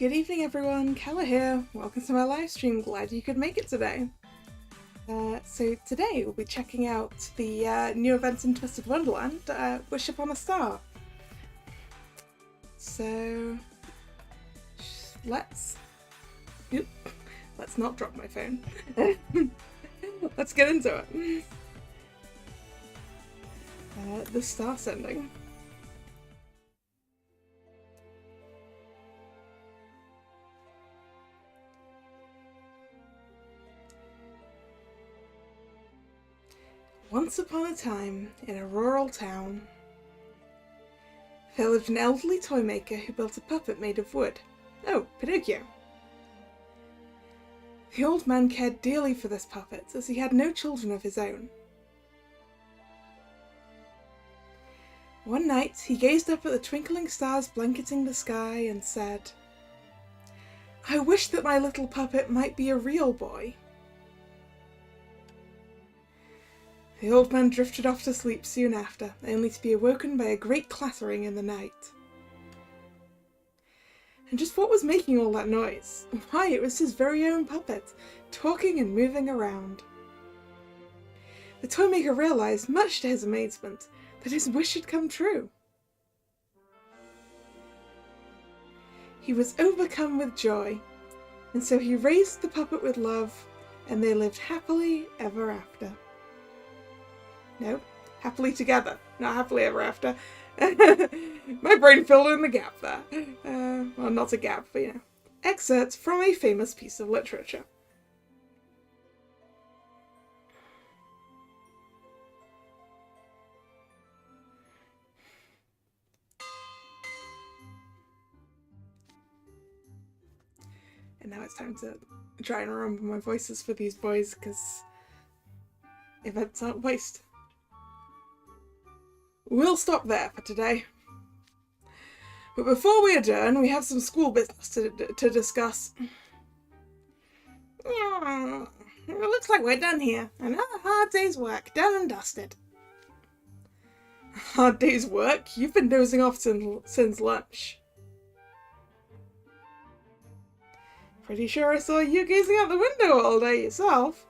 Good evening everyone, Kalla here. Welcome to my live stream, glad you could make it today. So today we'll be checking out the new events in Twisted Wonderland, Wish Upon a Star. So let's not drop my phone. Let's get into it. The star sending. Once upon a time, in a rural town, there lived an elderly toy maker who built a puppet made of wood. Oh, Pinocchio. The old man cared dearly for this puppet, as he had no children of his own. One night, he gazed up at the twinkling stars blanketing the sky and said, "I wish that my little puppet might be a real boy." The old man drifted off to sleep soon after, only to be awoken by a great clattering in the night. And just what was making all that noise? Why, it was his very own puppet, talking and moving around. The toymaker realised, much to his amazement, that his wish had come true. He was overcome with joy, and so he raised the puppet with love, and they lived happily ever after. No, happily together, not happily ever after. My brain filled in the gap there. Well, not a gap, but you know. Excerpts from a famous piece of literature. And now it's time to try and remember my voices for these boys, because events aren't waste. We'll stop there for today. But before we adjourn, we have some school business to discuss. It looks like we're done here. Another hard day's work, done and dusted. Hard day's work? You've been dozing off since lunch. Pretty sure I saw you gazing out the window all day yourself.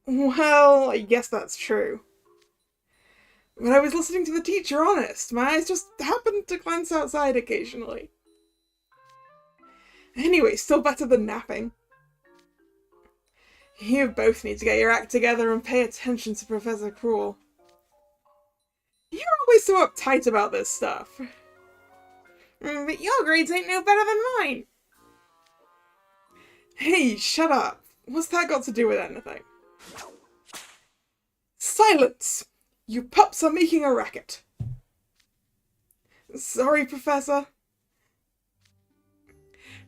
Well, I guess that's true. When I was listening to the teacher, honest, my eyes just happened to glance outside occasionally. Anyway, still better than napping. You both need to get your act together and pay attention to Professor Cruel. You're always so uptight about this stuff. But your grades ain't no better than mine. Hey, shut up. What's that got to do with anything? Silence! You pups are making a racket. Sorry, Professor.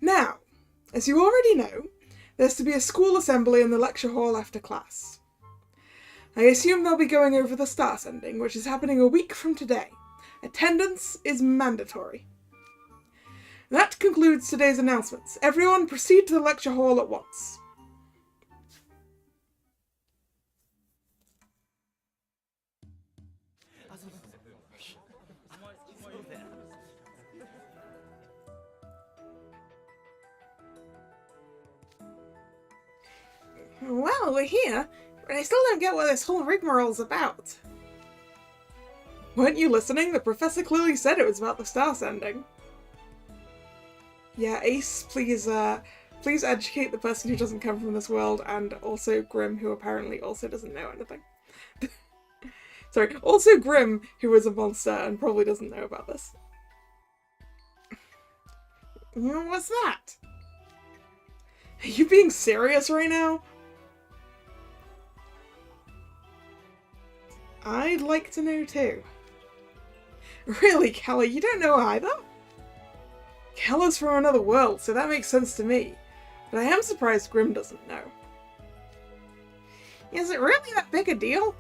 Now, as you already know, there's to be a school assembly in the lecture hall after class. I assume they'll be going over the star sending, which is happening a week from today. Attendance is mandatory. That concludes today's announcements. Everyone proceed to the lecture hall at once. Well, we're here, but I still don't get what this whole rigmarole's about. Weren't you listening? The professor clearly said it was about the star sending. Yeah, Ace, please educate the person who doesn't come from this world, and also Grim, who apparently also doesn't know anything. Sorry, also Grim, who is a monster and probably doesn't know about this. What's that? Are you being serious right now? I'd like to know too. Really, Kalla, you don't know either? Kalla's from another world, so that makes sense to me. But I am surprised Grim doesn't know. Is it really that big a deal?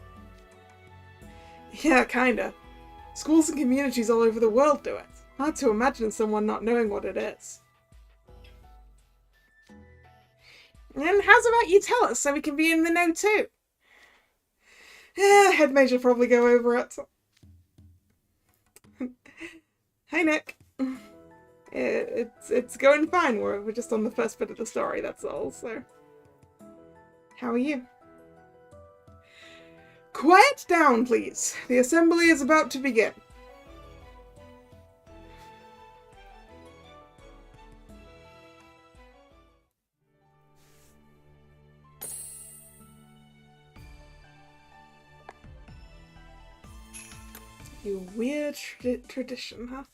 Yeah, kinda. Schools and communities all over the world do it. Hard to imagine someone not knowing what it is. And how's about you tell us so we can be in the know too? Yeah, head mage will probably go over it. Hi, Nick. It's going fine. We're just on the first bit of the story, that's all, so... How are you? Quiet down, please. The assembly is about to begin. You weird tradition, huh?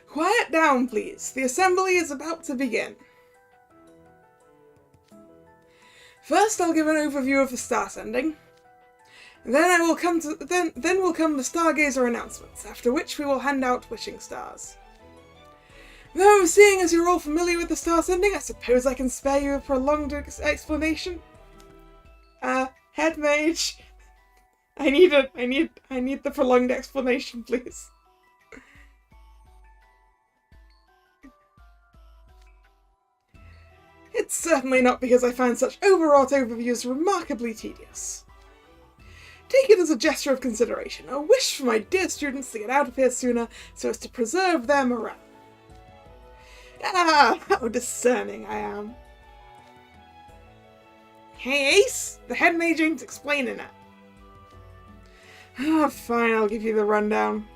Quiet down, please. The assembly is about to begin. First, I'll give an overview of the star sending. Then will come the Stargazer announcements, after which we will hand out wishing stars. Though, seeing as you're all familiar with the star sending, I suppose I can spare you a prolonged explanation. Head mage, I need the prolonged explanation, please. It's certainly not because I find such overwrought overviews remarkably tedious. Take it as a gesture of consideration, a wish for my dear students to get out of here sooner so as to preserve their morale. Ah, how discerning I am. Hey Ace, the head mage ain't explaining it. Ah, fine, I'll give you the rundown.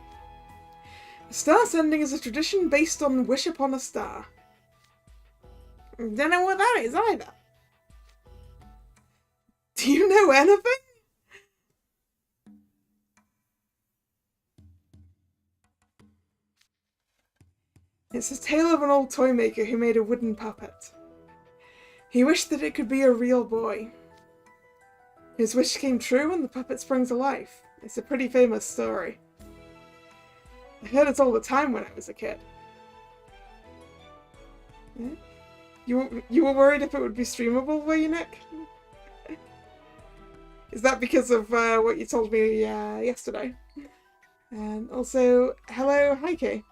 The star sending is a tradition based on wish upon a star. Don't know what that is either. Do you know anything? It's a tale of an old toy maker who made a wooden puppet. He wished that it could be a real boy. His wish came true and the puppet sprung to life. It's a pretty famous story. I heard it all the time when I was a kid. Yeah? You were worried if it would be streamable, were you, Nick? Is that because of what you told me yesterday? And also, hello, Heike.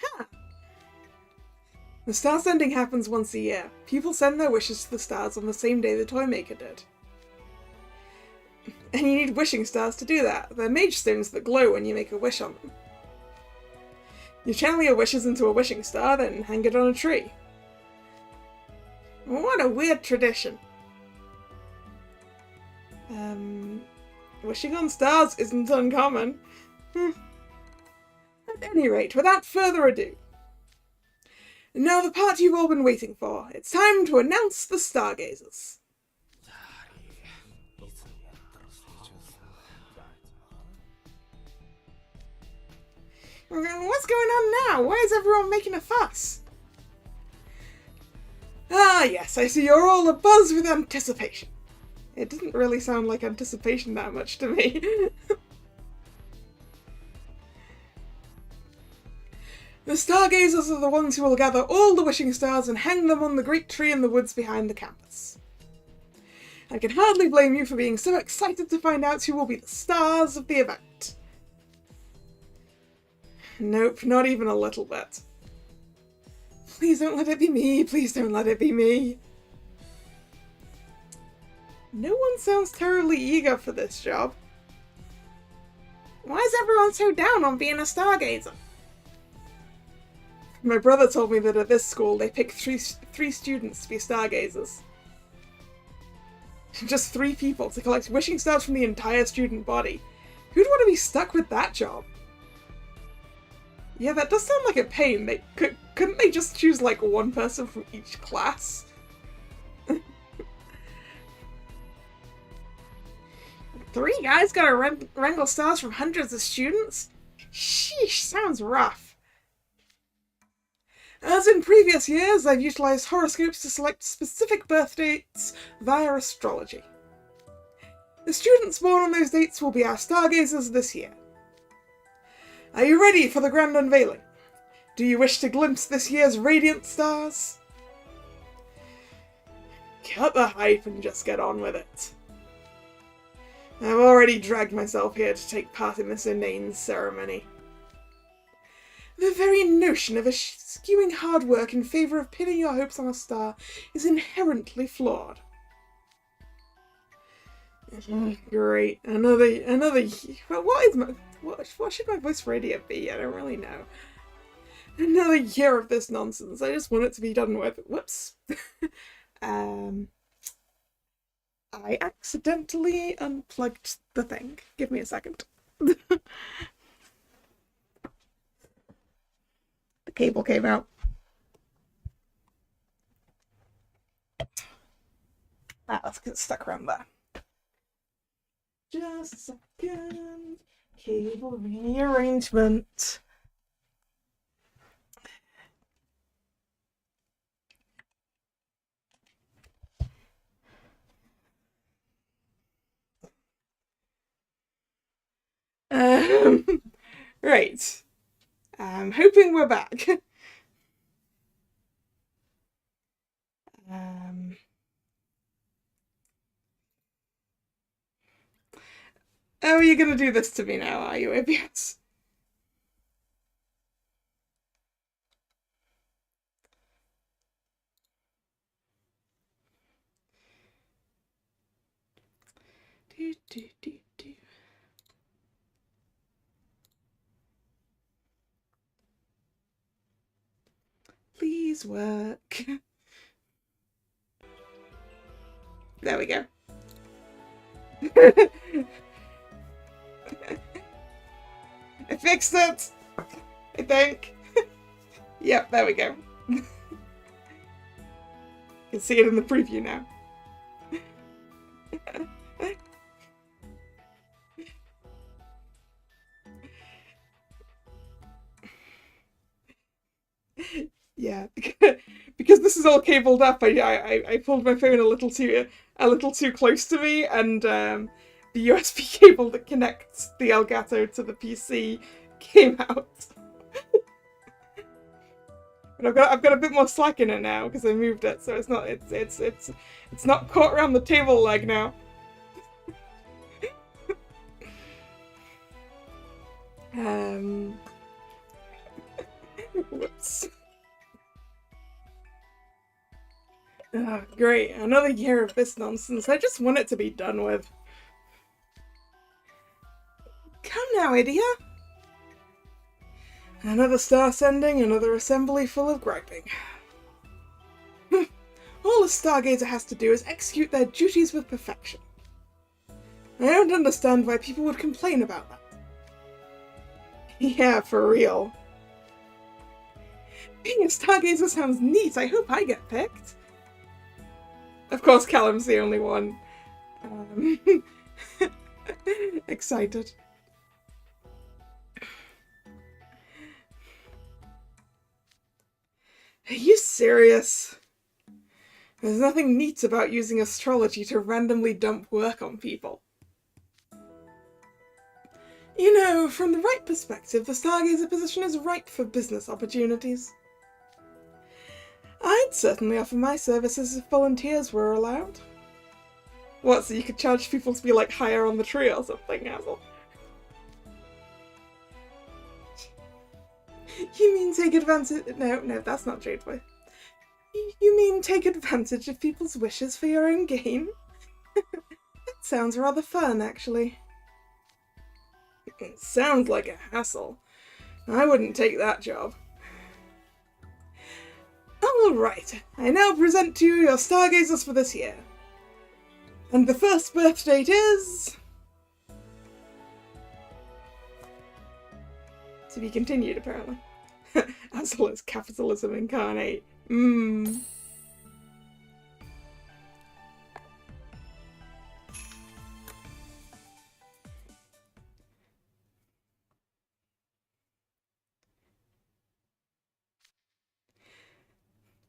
Huh. The star sending happens once a year. People send their wishes to the stars on the same day the toy maker did. And you need wishing stars to do that. They're mage stones that glow when you make a wish on them. You channel your wishes into a wishing star, then hang it on a tree. What a weird tradition. Wishing on stars isn't uncommon. At any rate, without further ado. Now the part you've all been waiting for. It's time to announce the Stargazers. What's going on now? Why is everyone making a fuss? Ah, yes, I see you're all abuzz with anticipation. It didn't really sound like anticipation that much to me. The Stargazers are the ones who will gather all the wishing stars and hang them on the great tree in the woods behind the campus. I can hardly blame you for being so excited to find out who will be the stars of the event. Nope, not even a little bit. Please don't let it be me, please don't let it be me. No one sounds terribly eager for this job. Why is everyone so down on being a stargazer? My brother told me that at this school they pick three students to be stargazers. Just 3 people to collect wishing stars from the entire student body. Who'd want to be stuck with that job? Yeah, that does sound like a pain. Couldn't they just choose like 1 person from each class? 3 guys gotta wrangle stars from hundreds of students? Sheesh, sounds rough. As in previous years, I've utilised horoscopes to select specific birth dates via astrology. The students born on those dates will be our stargazers this year. Are you ready for the grand unveiling? Do you wish to glimpse this year's radiant stars? Cut the hype and just get on with it. I've already dragged myself here to take part in this inane ceremony. The very notion of eschewing hard work in favour of pinning your hopes on a star is inherently flawed. Great. Another. What should my voice for idiot be? I don't really know. Another year of this nonsense. I just want it to be done with. Whoops. I accidentally unplugged the thing. Give me a second. The cable came out. Let's get stuck around there. Just a second. Cable rearrangement. Right. I'm hoping we're back. Oh, you're gonna do this to me now, are you, idiots? Do. Please work. There we go. I fixed it! I think. Yep, there we go. You can see it in the preview now. Yeah, because this is all cabled up. I pulled my phone a little too close to me, and the USB cable that connects the Elgato to the PC came out. But I've got a bit more slack in it now because I moved it, so it's not caught around the table leg now. Whoops. Oh, great, another year of this nonsense. I just want it to be done with. Come now, idiot. Another star sending, another assembly full of griping. All a Stargazer has to do is execute their duties with perfection. I don't understand why people would complain about that. Yeah, for real. Being a Stargazer sounds neat. I hope I get picked. Of course, Callum's the only one. Excited. Are you serious? There's nothing neat about using astrology to randomly dump work on people. You know, from the right perspective, the Stargazer position is ripe for business opportunities. I'd certainly offer my services if volunteers were allowed. What, so you could charge people to be, like, higher on the tree or something, Hazel? You mean take advantage— No, that's not Jadeboy. You mean take advantage of people's wishes for your own gain? That sounds rather fun, actually. It sounds like a hassle. I wouldn't take that job. Alright, I now present to you your Stargazers for this year. And the first birth date is... to be continued, apparently. As well as capitalism incarnate.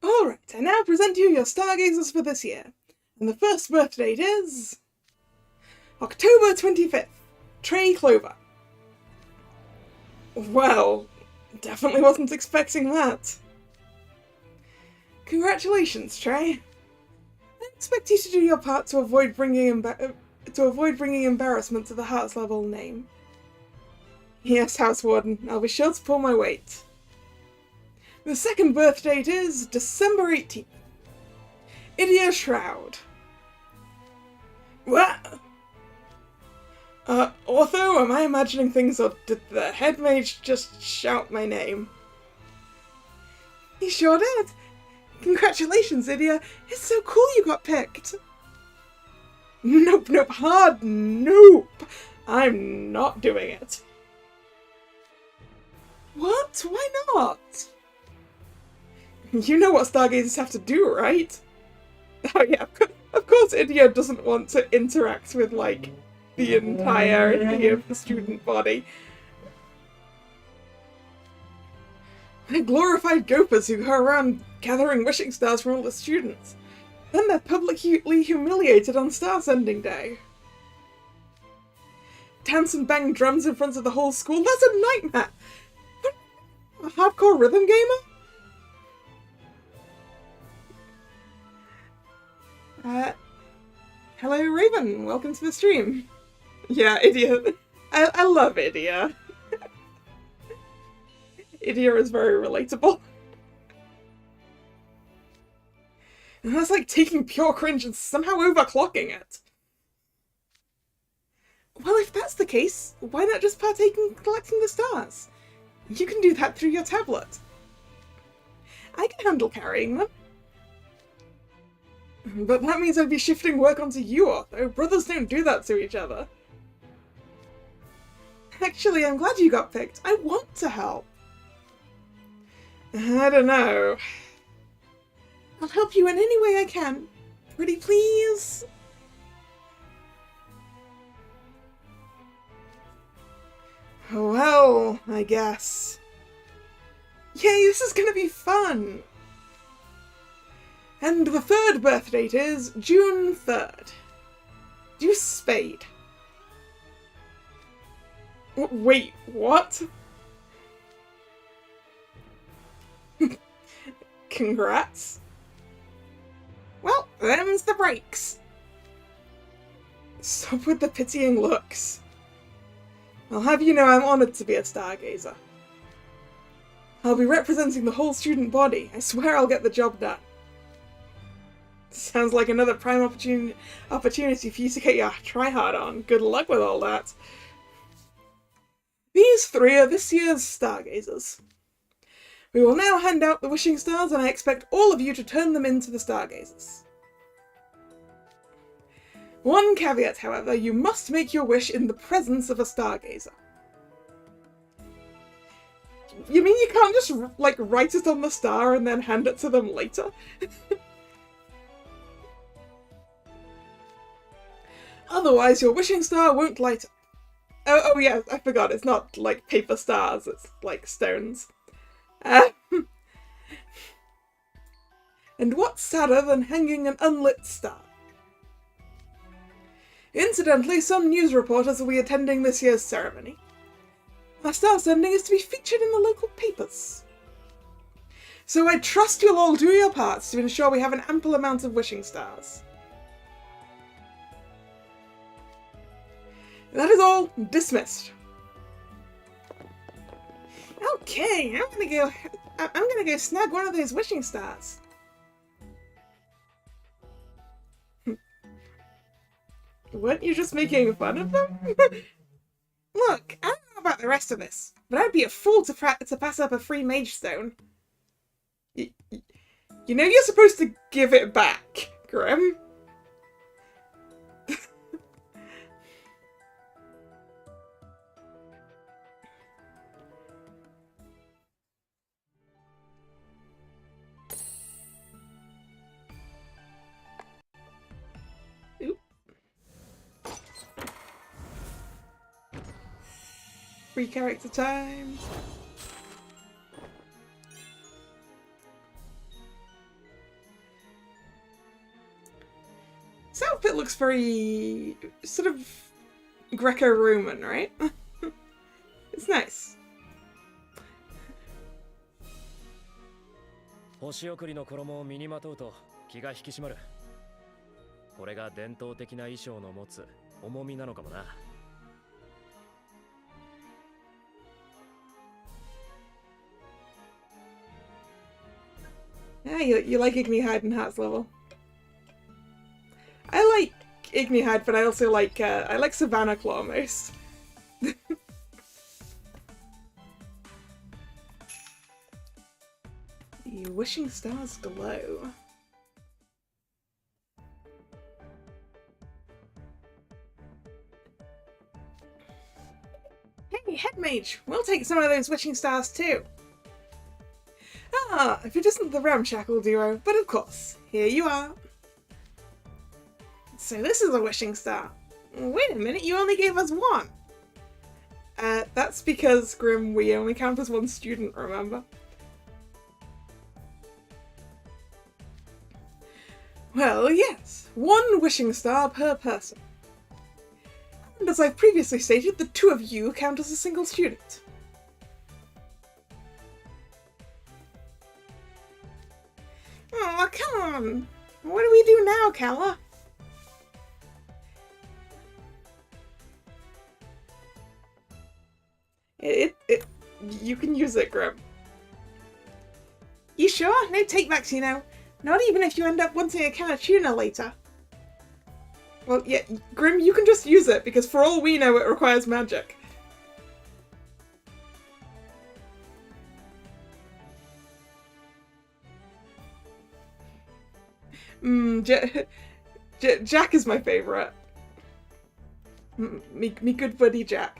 Alright, I now present you your Stargazers for this year. And the first birth date is... October 25th. Trey Clover. Well, definitely wasn't expecting that. Congratulations, Trey. I expect you to do your part to avoid bringing embarrassment to the Hearts level name. Yes, House Warden, I'll be sure to pull my weight. The second birth date is December 18th. Idia Shroud. Well, Ortho, am I imagining things, or did the head mage just shout my name? He sure did! Congratulations, Idia! It's so cool you got picked! Nope, nope, hard nope! I'm not doing it. What? Why not? You know what stargazers have to do, right? Oh yeah, of course Idia doesn't want to interact with, like, the entirety of the student body. They're glorified gopers who go around gathering wishing stars from all the students. Then they're publicly humiliated on Star Sending Day. Dance and bang drums in front of the whole school? That's a nightmare! A hardcore rhythm gamer? Hello Raven, welcome to the stream. Yeah, Idia. I love Idia. Idia is very relatable. And that's like taking pure cringe and somehow overclocking it. Well, if that's the case, why not just partake in collecting the stars? You can do that through your tablet. I can handle carrying them. But that means I'd be shifting work onto you, Otho. Brothers don't do that to each other. Actually, I'm glad you got picked. I want to help. I don't know. I'll help you in any way I can. Pretty please? Well, I guess. Yay, this is gonna be fun! And the third birth date is June 3rd. Deuce Spade. Wait, what? Congrats. Well, them's the breaks. Stop with the pitying looks. I'll have you know I'm honoured to be a stargazer. I'll be representing the whole student body. I swear I'll get the job done. Sounds like another prime opportunity for you to get your try-hard on. Good luck with all that. These three are this year's stargazers. We will now hand out the wishing stars, and I expect all of you to turn them into the stargazers. One caveat, however, you must make your wish in the presence of a stargazer. You mean you can't just, like, write it on the star and then hand it to them later? Otherwise, your wishing star won't light up. Oh yeah, I forgot, it's not, like, paper stars, it's, like, stones. And what's sadder than hanging an unlit star? Incidentally, some news reporters will be attending this year's ceremony. Our star sending is to be featured in the local papers. So I trust you'll all do your parts to ensure we have an ample amount of wishing stars. That is all dismissed. Okay, I'm gonna go snag one of those wishing stars. Weren't you just making fun of them? Look, I don't know about the rest of this, but I'd be a fool to pass up a free mage stone. You know you're supposed to give it back, Grim. Free character time. This outfit looks very sort of Greco-Roman, right? It's nice. 星送りの衣を身にまとうと気が引き締まる。これが伝統的な衣装の持つ重みなのかもな。Yeah, you like Igni Hide and Hearts level. I like Ignihide, but I also like Savannah Claw most. The wishing stars glow. Hey, head mage, we'll take some of those wishing stars too. Ah, if it isn't the Ramshackle duo, but of course, here you are. So this is a wishing star. Wait a minute, you only gave us one. That's because, Grim, we only count as one student, remember? Well, yes, one wishing star per person. And as I've previously stated, the two of you count as a single student. Oh, come on! What do we do now, Kalla? You can use it, Grim. You sure? No takebacks, you know. Not even if you end up wanting a can of tuna later. Well, yeah, Grim, you can just use it, because for all we know, it requires magic. Jack is my favourite. Me good buddy Jack.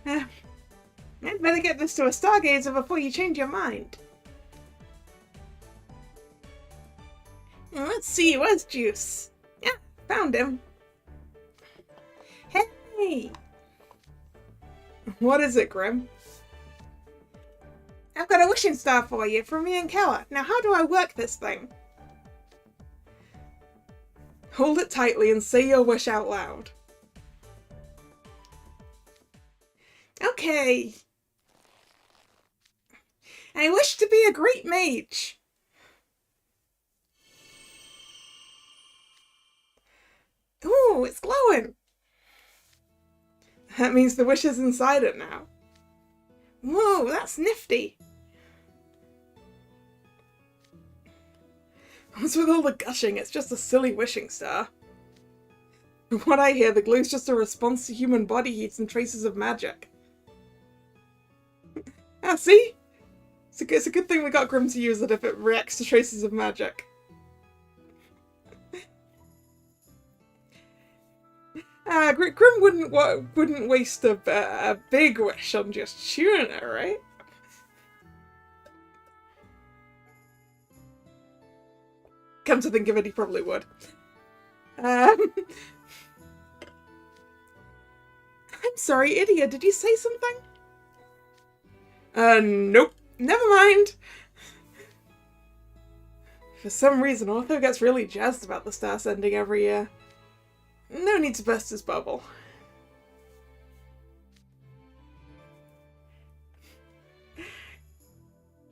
I'd better get this to a stargazer before you change your mind. Let's see, where's Juice? Yeah, found him. Hey! What is it, Grim? I've got a wishing star for you from me and Kalla. Now how do I work this thing? Hold it tightly and say your wish out loud. Okay. I wish to be a great mage. Ooh, it's glowing. That means the wish is inside it now. Whoa, that's nifty. What's with all the gushing? It's just a silly wishing star. From what I hear, the glow's just a response to human body heats and traces of magic. Ah, see? It's a good thing we got Grim to use it if it reacts to traces of magic. Grim wouldn't waste a big wish on just tuna, right? Come to think of it, he probably would. I'm sorry, Idia, did you say something? Nope. Never mind. For some reason, Ortho gets really jazzed about the star sending every year. No need to burst his bubble.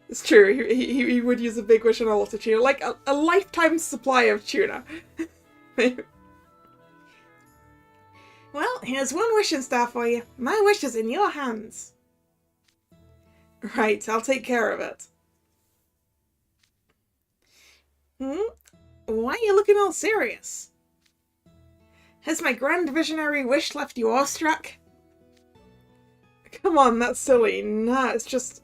It's true, he would use a big wish on a lot of tuna. Like a lifetime supply of tuna. Well, here's one wishing star for you. My wish is in your hands. Right, I'll take care of it. Why are you looking all serious? Has my grand visionary wish left you awestruck? Come on, that's silly. Nah, it's just...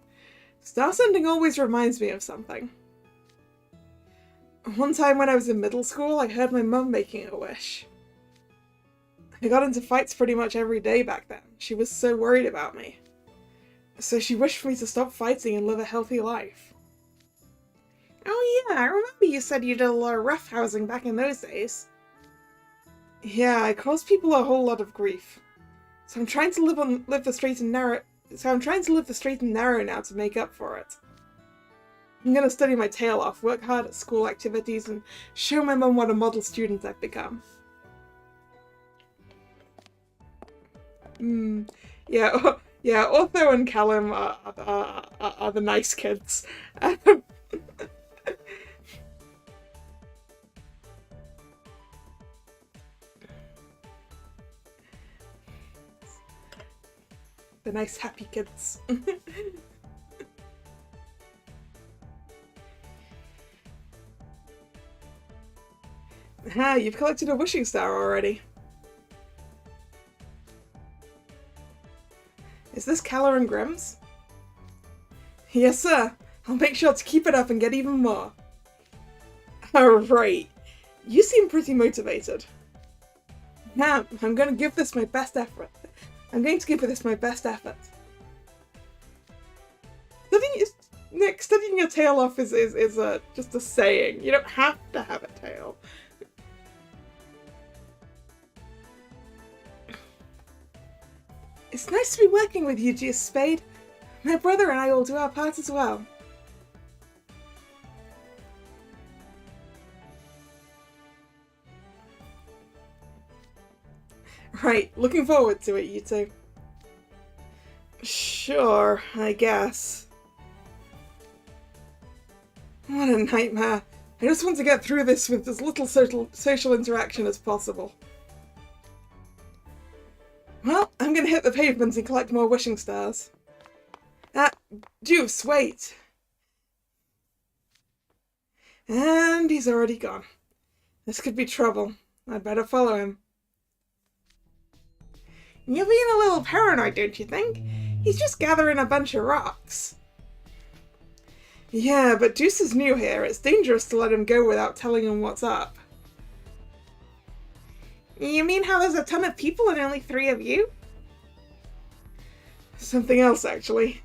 Star sending always reminds me of something. One time when I was in middle school, I heard my mum making a wish. I got into fights pretty much every day back then. She was so worried about me. So she wished for me to stop fighting and live a healthy life. Oh yeah, I remember you said you did a lot of roughhousing back in those days. Yeah, I caused people a whole lot of grief. So I'm trying to live the straight and narrow now to make up for it. I'm gonna study my tail off, work hard at school activities, and show my mum what a model student I've become. Yeah, Otho and Callum are the nice kids. The nice happy kids. Ah, you've collected a wishing star already. Is this Kalla and Grimm's? Yes, sir. I'll make sure to keep it up and get even more. Alright. You seem pretty motivated. Now, I'm going to give this my best effort. Nick, studying your tail off is just a saying. You don't have to have a tail. It's nice to be working with you, Spade. My brother and I will do our part as well. Right, looking forward to it, you two. Sure, I guess. What a nightmare. I just want to get through this with as little social interaction as possible. Well, I'm gonna hit the pavement and collect more wishing stars. Juice, wait. And he's already gone. This could be trouble. I'd better follow him. You're being a little paranoid, don't you think? He's just gathering a bunch of rocks. Yeah, but Deuce is new here. It's dangerous to let him go without telling him what's up. You mean how there's a ton of people and only 3 of you? Something else, actually.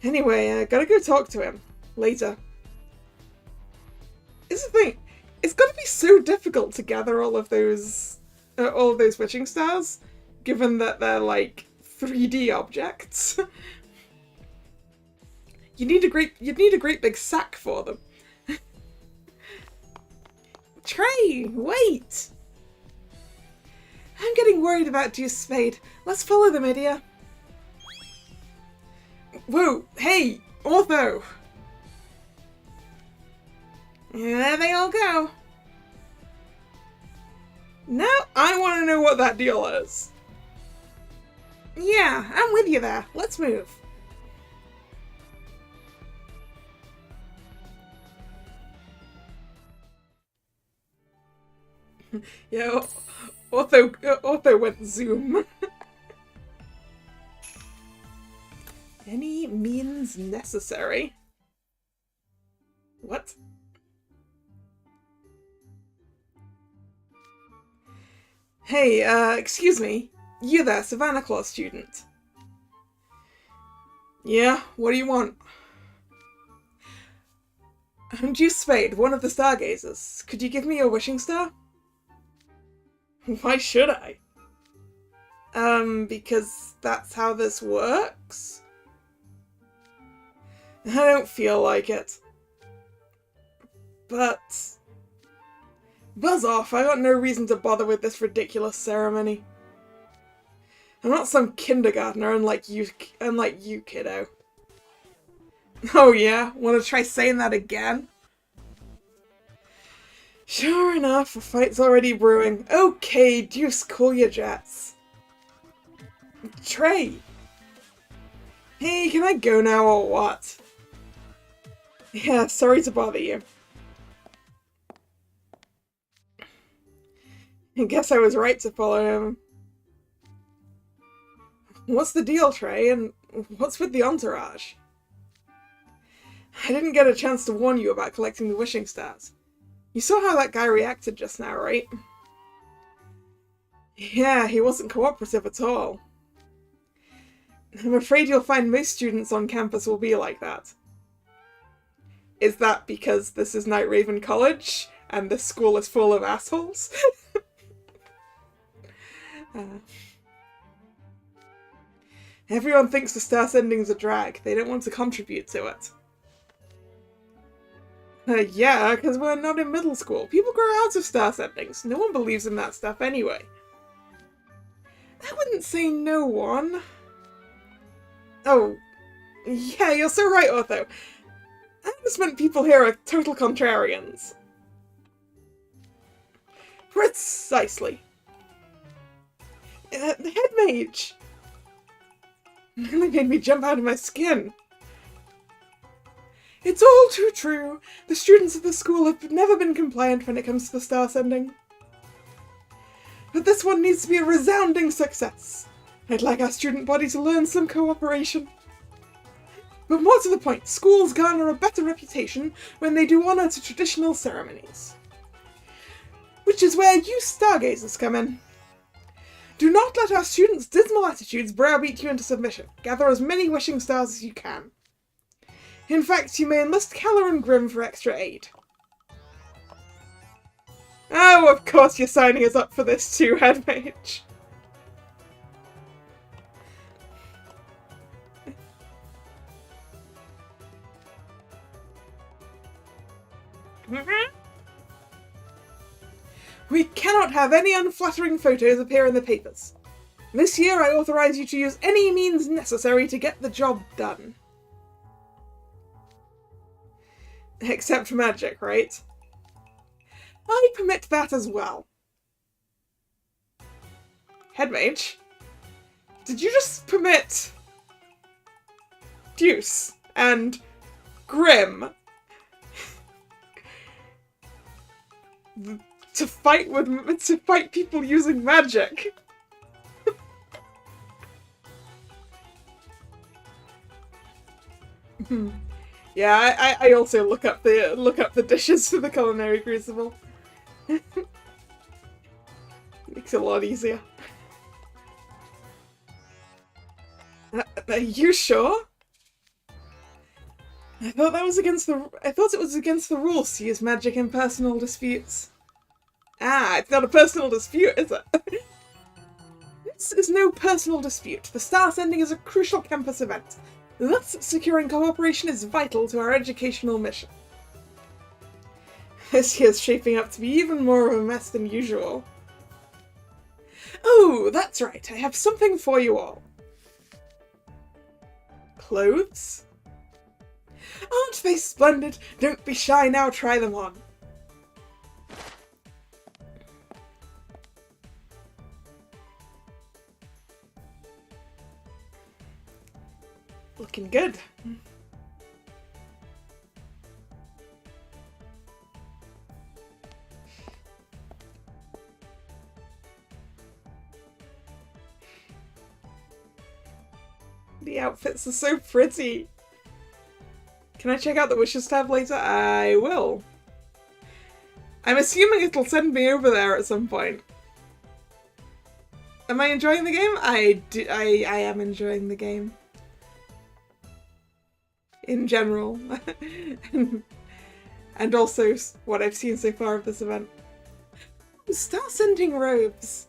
Anyway, I gotta go talk to him. Later. It's the thing. It's gotta be so difficult to gather all of those wishing stars, given that they're like 3D objects. You'd need a great big sack for them. Trey, wait! I'm getting worried about Deuce Spade. Let's follow them, idiot. Whoa, hey, Ortho! There they all go. Now I want to know what that deal is. Yeah, I'm with you there. Let's move. Yeah, Ortho went zoom. Any means necessary. What? Hey, excuse me. You there, Savannah Claus student. Yeah, what do you want? I'm Juice Spade, one of the stargazers. Could you give me your wishing star? Why should I? Because that's how this works? I don't feel like it. But... buzz off, I got no reason to bother with this ridiculous ceremony. I'm not some kindergartner unlike you, kiddo. Oh yeah? Wanna try saying that again? Sure enough, a fight's already brewing. Okay, Deuce, cool your jets. Trey! Hey, can I go now or what? Yeah, sorry to bother you. I guess I was right to follow him. What's the deal, Trey? And what's with the entourage? I didn't get a chance to warn you about collecting the wishing stars. You saw how that guy reacted just now, right? Yeah, he wasn't cooperative at all. I'm afraid you'll find most students on campus will be like that. Is that because this is Night Raven College and this school is full of assholes? Everyone thinks the star sending's a drag. They don't want to contribute to it. Yeah, because we're not in middle school. People grow out of star sendings. No one believes in that stuff anyway. I wouldn't say no one. Oh, yeah, you're so right, Ortho. I just meant people here are total contrarians. Precisely. The head mage! Nearly made me jump out of my skin. It's all too true. The students of the school have never been compliant when it comes to the star sending. But this one needs to be a resounding success. I'd like our student body to learn some cooperation. But more to the point, schools garner a better reputation when they do honour to traditional ceremonies. Which is where you stargazers come in. Do not let our students' dismal attitudes browbeat you into submission. Gather as many wishing stars as you can. In fact, you may enlist Kalla and Grim for extra aid. Oh, of course you're signing us up for this too, Headmage. We cannot have any unflattering photos appear in the papers. This year I authorize you to use any means necessary to get the job done. Except magic, right? I permit that as well. Headmage, did you just permit Deuce and Grim to fight people using magic? Yeah, I also look up the dishes for the culinary crucible. Makes it a lot easier. Are you sure? I thought it was against the rules to use magic in personal disputes. Ah, it's not a personal dispute, is it? This is no personal dispute. The star sending is a crucial campus event. Thus, securing cooperation is vital to our educational mission. This year's shaping up to be even more of a mess than usual. Oh, that's right. I have something for you all. Clothes? Aren't they splendid? Don't be shy now, try them on. Looking good. The outfits are so pretty. Can I check out the wishes tab later? I will. I'm assuming it'll send me over there at some point. Am I enjoying the game? I am enjoying the game. In general. And also what I've seen so far of this event. Star-sending robes.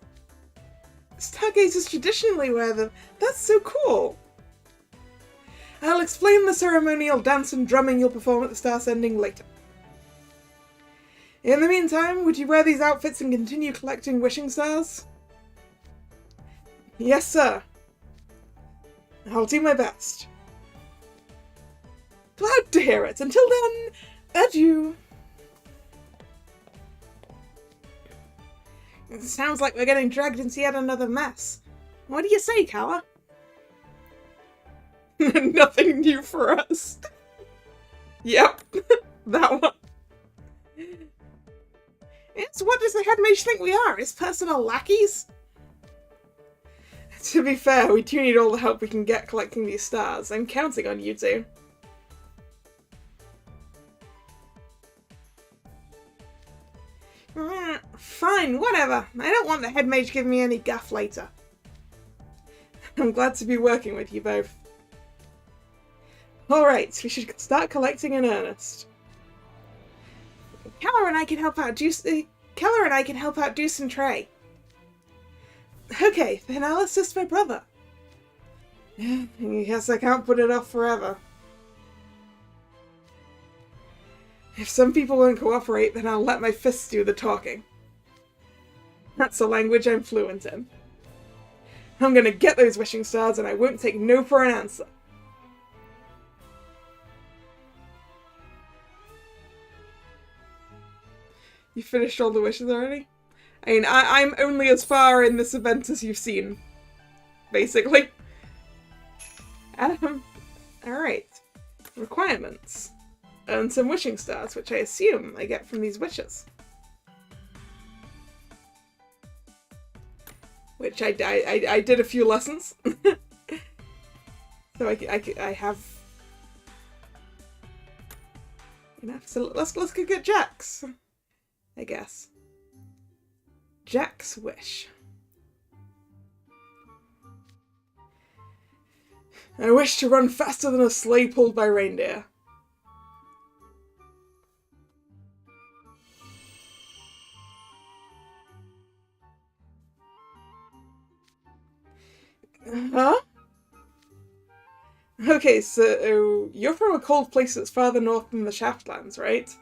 Stargazers traditionally wear them. That's so cool. I'll explain the ceremonial dance and drumming you'll perform at the star sending later. In the meantime, would you wear these outfits and continue collecting wishing stars? Yes, sir. I'll do my best. Glad to hear it. Until then, adieu. It sounds like we're getting dragged into yet another mess. What do you say, Kalla? Nothing new for us. Yep, that one. It's what does the headmage think we are? His personal lackeys? To be fair, we do need all the help we can get collecting these stars. I'm counting on you two. Fine, whatever. I don't want the headmage giving me any guff later. I'm glad to be working with you both. Alright, we should start collecting in earnest. Kalla and I can help out Deuce and Trey. Okay, then I'll assist my brother. I guess I can't put it off forever. If some people won't cooperate, then I'll let my fists do the talking. That's a language I'm fluent in. I'm gonna get those wishing stars and I won't take no for an answer. You finished all the wishes already? I mean, I'm only as far in this event as you've seen. Basically. Alright. Requirements. Earn some wishing stars, which I assume I get from these wishes. which I did a few lessons. So I have enough. So let's go get Jack's, I guess. Jack's wish. I wish to run faster than a sleigh pulled by reindeer. Huh? Okay, so you're from a cold place that's farther north than the Shaftlands, right?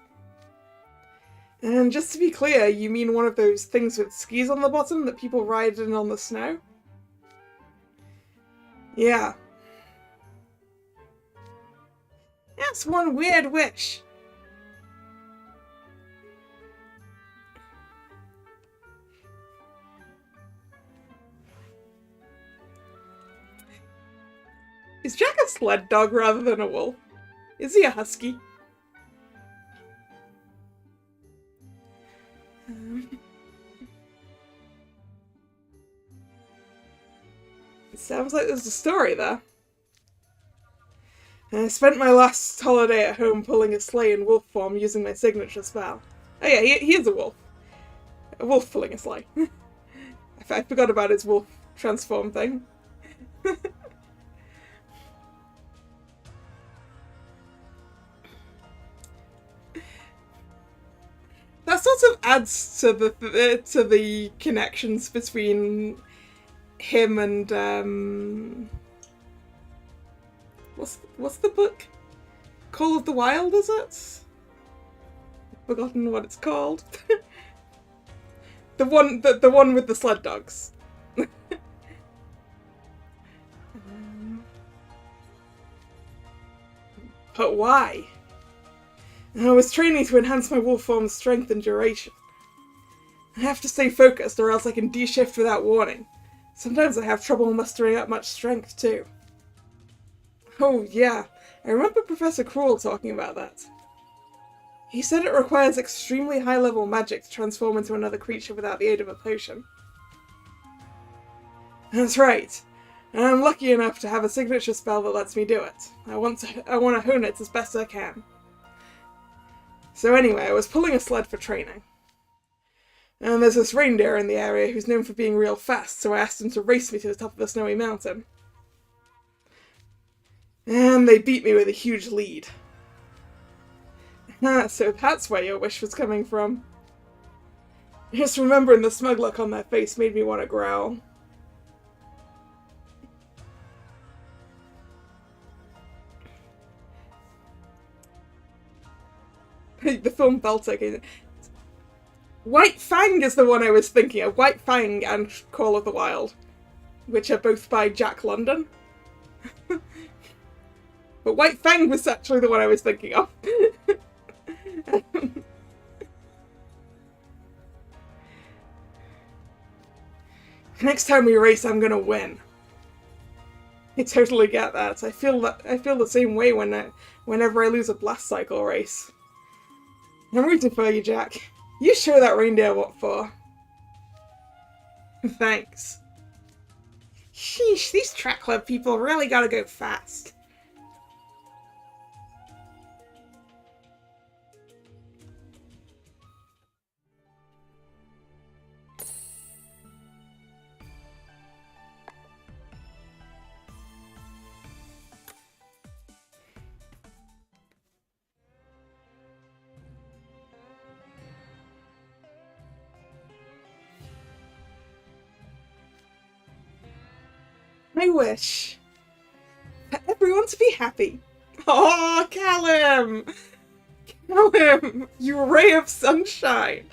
And just to be clear, you mean one of those things with skis on the bottom that people ride in on the snow? Yeah. That's one weird wish. Is Jack a sled dog rather than a wolf? Is he a husky? It sounds like there's a story there. I spent my last holiday at home pulling a sleigh in wolf form using my signature spell. Oh yeah, he is a wolf. A wolf pulling a sleigh. I forgot about his wolf transform thing. That sort of adds to the connections between him and what's the book? Call of the Wild, is it? I've forgotten what it's called. the one with the sled dogs. But why? I was training to enhance my wolf form's strength and duration. I have to stay focused or else I can de-shift without warning. Sometimes I have trouble mustering up much strength too. Oh yeah, I remember Professor Cruel talking about that. He said it requires extremely high-level magic to transform into another creature without the aid of a potion. That's right. And I'm lucky enough to have a signature spell that lets me do it. I want to hone it as best I can. So anyway, I was pulling a sled for training. And there's this reindeer in the area who's known for being real fast, so I asked him to race me to the top of the snowy mountain. And they beat me with a huge lead. So that's where your wish was coming from. Just remembering the smug look on their face made me want to growl. The film Belter. White Fang is the one I was thinking of. White Fang and Call of the Wild, which are both by Jack London. But White Fang was actually the one I was thinking of. Next time we race, I'm gonna win. I totally get that. I feel the same way whenever I lose a blast cycle race. I'm rooting for you, Jack. You show that reindeer what for. Thanks. Sheesh, these track club people really gotta go fast. I wish for everyone to be happy. Oh, Callum! Callum, you ray of sunshine!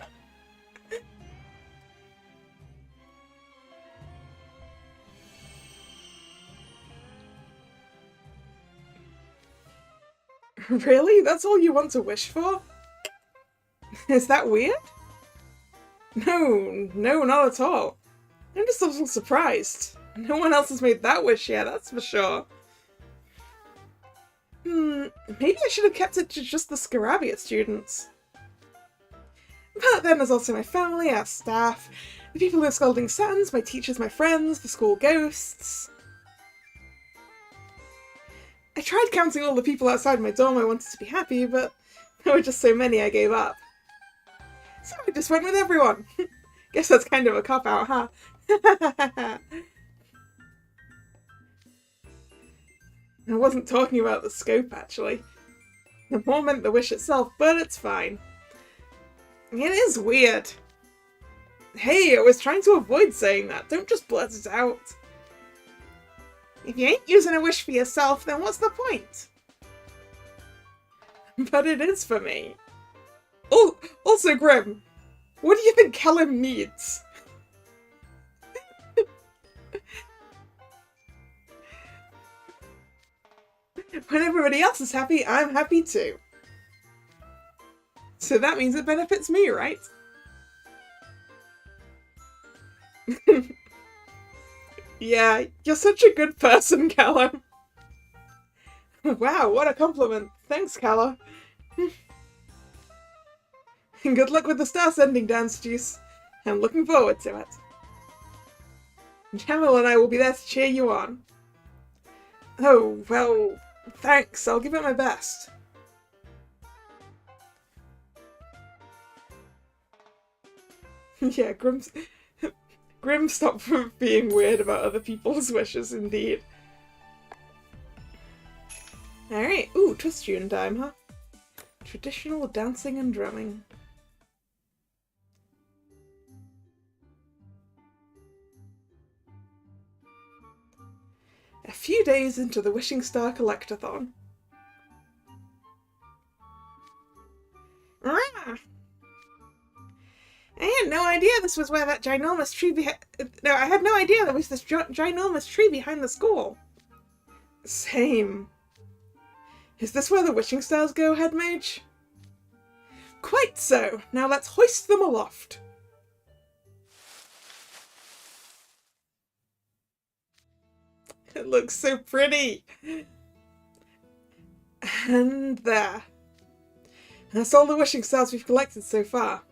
Really? That's all you want to wish for? Is that weird? No, not at all. I'm just a little surprised. No one else has made that wish yet, that's for sure. Maybe I should have kept it to just the Scarabia students. But then there's also my family, our staff, The people in the Scalding Sands, my teachers, my friends, the school ghosts. I tried counting all the people outside my dorm I wanted to be happy, but there were just so many I gave up. So I just went with everyone. Guess that's kind of a cop-out, huh? I wasn't talking about the scope, actually. The more meant the wish itself, but it's fine. It is weird. Hey, I was trying to avoid saying that. Don't just blurt it out. If you ain't using a wish for yourself, then what's the point? But it is for me. Oh, also Grim, what do you think Callum needs? When everybody else is happy, I'm happy too. So that means it benefits me, right? Yeah, you're such a good person, Kalla. Wow, what a compliment. Thanks, Kalla. Good luck with the star sending dance, Juice. I'm looking forward to it. Jamil and I will be there to cheer you on. Oh, well, thanks. I'll give it my best. Yeah, Grim stopped from being weird about other people's wishes, indeed. Alright, ooh, twist tune time, huh? Traditional dancing and drumming. A few days into the Wishing Star Collectathon. Ah! I had no idea this was where that ginormous tree No, I had no idea there was this ginormous tree behind the school. Same. Is this where the wishing stars go, Head Mage? Quite so. Now let's hoist them aloft. It looks so pretty. And there. That's all the wishing stars we've collected so far.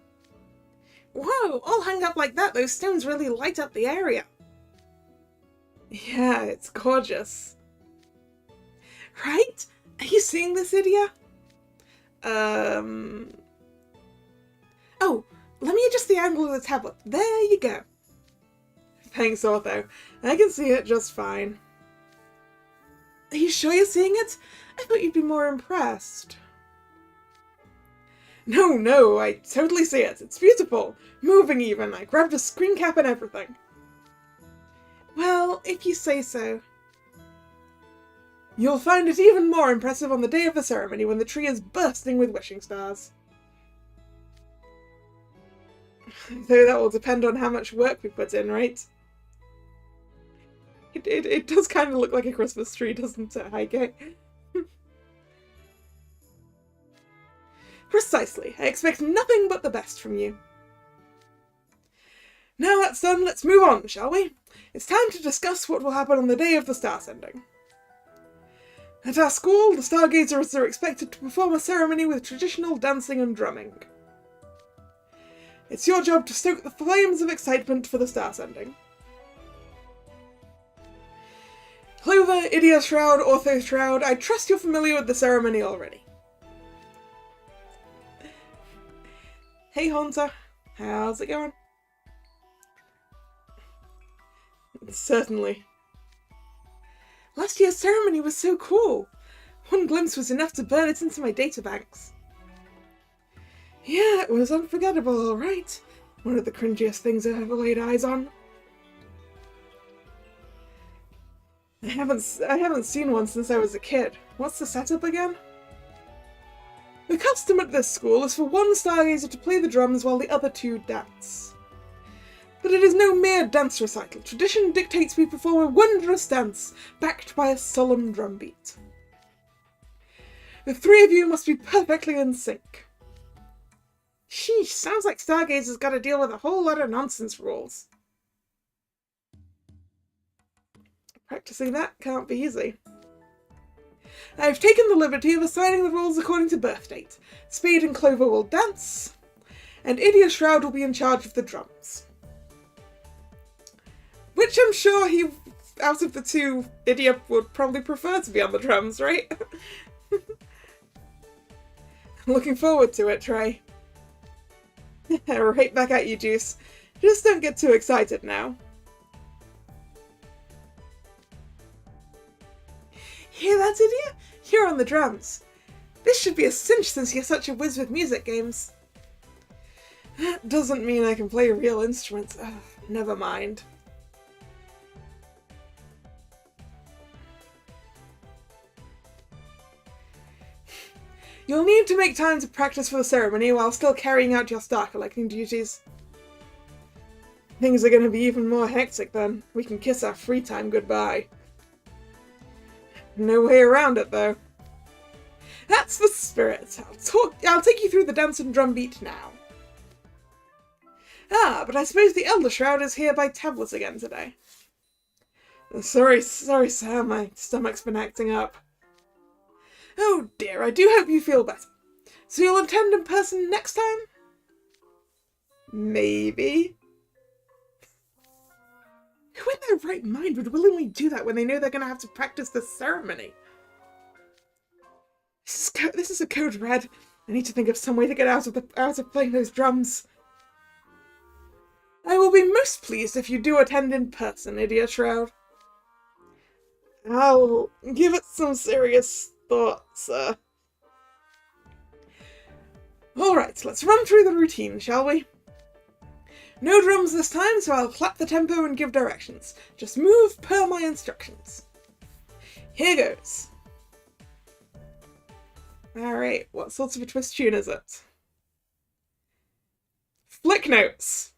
Whoa, all hung up like that, those stones really light up the area. Yeah, it's gorgeous. Right? Are you seeing this, Idia? Oh, let me adjust the angle of the tablet. There you go. Thanks, Ortho. I can see it just fine. Are you sure you're seeing it? I thought you'd be more impressed. No, I totally see it. It's beautiful. Moving even. I grabbed a screen cap and everything. Well, if you say so. You'll find it even more impressive on the day of the ceremony when the tree is bursting with wishing stars. Though that will depend on how much work we put in, right? It does kind of look like a Christmas tree, doesn't it, Heike? Precisely. I expect nothing but the best from you. Now that's done, let's move on, shall we? It's time to discuss what will happen on the day of the star sending. At our school, the stargazers are expected to perform a ceremony with traditional dancing and drumming. It's your job to stoke the flames of excitement for the star sending. Clover, Idia Shroud, Ortho Shroud, I trust you're familiar with the ceremony already. Hey Haunter, how's it going? Certainly. Last year's ceremony was so cool. One glimpse was enough to burn it into my databanks. Yeah, it was unforgettable, alright. One of the cringiest things I've ever laid eyes on. I haven't seen one since I was a kid. What's the setup again? The custom at this school is for one stargazer to play the drums while the other two dance. But it is no mere dance recital. Tradition dictates we perform a wondrous dance, backed by a solemn drumbeat. The three of you must be perfectly in sync. Sheesh, sounds like Stargazer's got to deal with a whole lot of nonsense rules. Practicing that can't be easy. I've taken the liberty of assigning the rules according to birth date. Spade and Clover will dance, and Idia Shroud will be in charge of the drums. Which I'm sure he, out of the two, Idiot would probably prefer to be on the drums, right? Looking forward to it, Trey. Right back at you, Juice. Just don't get too excited now. Hear that, Idiot? You're on the drums. This should be a cinch since you're such a whiz with music games. That doesn't mean I can play real instruments. Ugh, never mind. You'll need to make time to practice for the ceremony while still carrying out your star collecting duties. Things are going to be even more hectic then. We can kiss our free time goodbye. No way around it, though. That's the spirit. I'll take you through the dance and drum beat now. Ah, but I suppose the Elder Shroud is here by tablet again today. Sorry, sir. My stomach's been acting up. Oh dear, I do hope you feel better. So you'll attend in person next time? Maybe. Who in their right mind would willingly do that when they know they're going to have to practice the ceremony? This is a code red. I need to think of some way to get out of playing those drums. I will be most pleased if you do attend in person, Idiot Shroud. I'll give it some serious thought, sir. Alright, let's run through the routine, shall we? No drums this time, so I'll clap the tempo and give directions. Just move per my instructions. Here goes. Alright, what sort of a twist tune is it? Flick notes.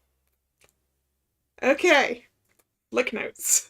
Okay. Flick notes.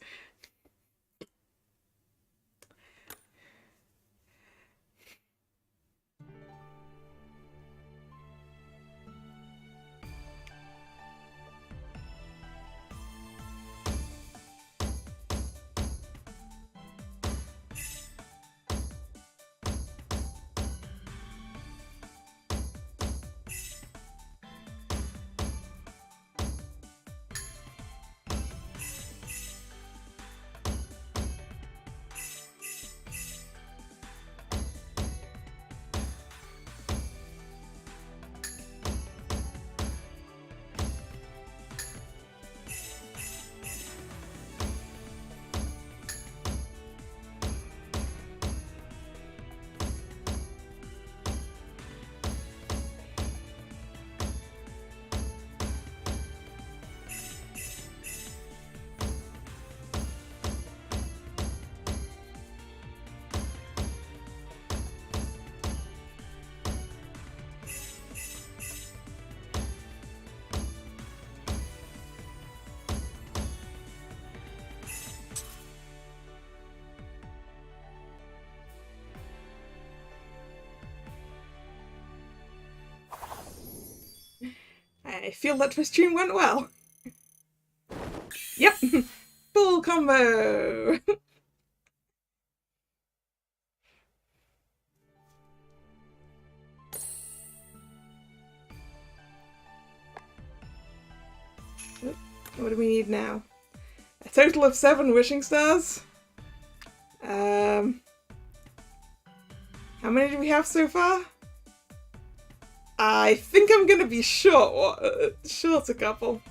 I feel that twist tune went well. Yep, full combo. What do we need now? A total of 7 wishing stars. How many do we have so far? I think I'm gonna be short a couple.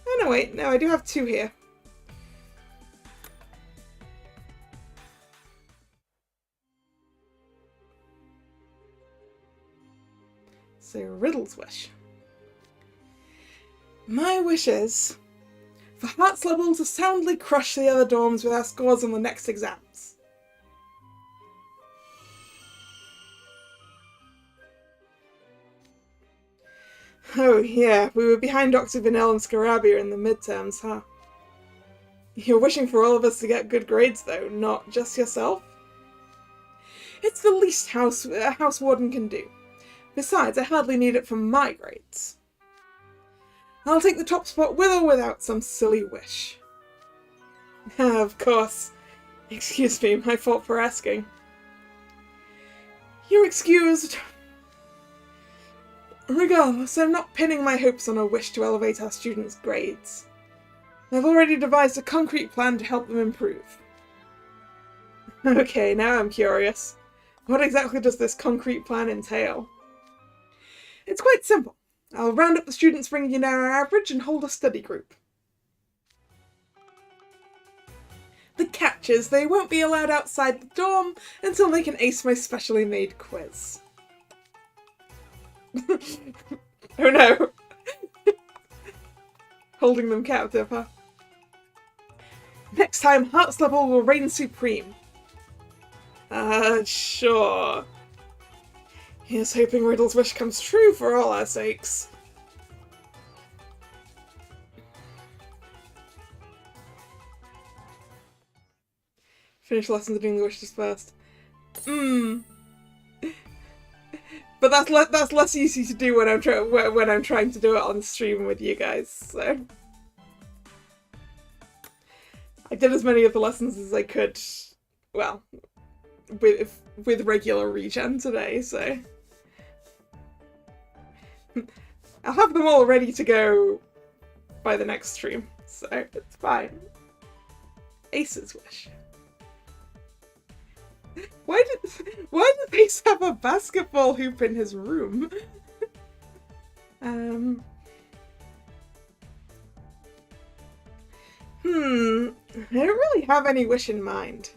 Oh no, wait, no, I do have 2 here. So, Riddle's wish. My wish is for Heart's level to soundly crush the other dorms with our scores on the next exams. Oh yeah, we were behind Dr. Vanell and Scarabia in the midterms, huh? You're wishing for all of us to get good grades though, not just yourself? It's the least a house warden can do. Besides, I hardly need it for my grades. I'll take the top spot with or without some silly wish. Of course. Excuse me, my fault for asking. You're excused. Regardless, I'm not pinning my hopes on a wish to elevate our students' grades. I've already devised a concrete plan to help them improve. Okay, now I'm curious. What exactly does this concrete plan entail? It's quite simple. I'll round up the students bringing in our average and hold a study group. The catch is they won't be allowed outside the dorm until they can ace my specially made quiz. Oh no! Holding them captive, huh? Next time, Heart's level will reign supreme. Sure. Here's hoping Riddle's wish comes true for all our sakes. Finish lessons doing the wishes first. But that's less easy to do when I'm trying to do it on stream with you guys. So I did as many of the lessons as I could. Well, with regular regen today, so I'll have them all ready to go by the next stream, so it's fine. Ace's wish. Why did Ace have a basketball hoop in his room? I don't really have any wish in mind.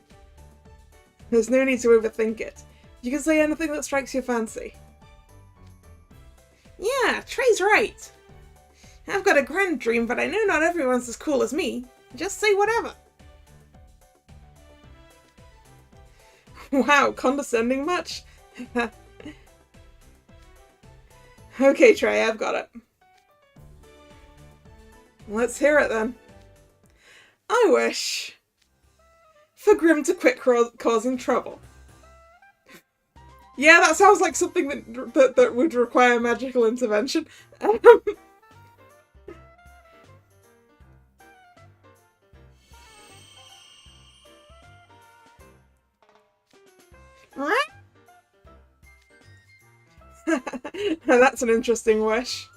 There's no need to overthink it. You can say anything that strikes your fancy. Yeah, Trey's right. I've got a grand dream, but I know not everyone's as cool as me. Just say whatever. Wow, condescending much? Okay, Trey, I've got it. Let's hear it then. I wish for Grim to quit causing trouble. Yeah, that sounds like something that would require magical intervention. That's an interesting wish.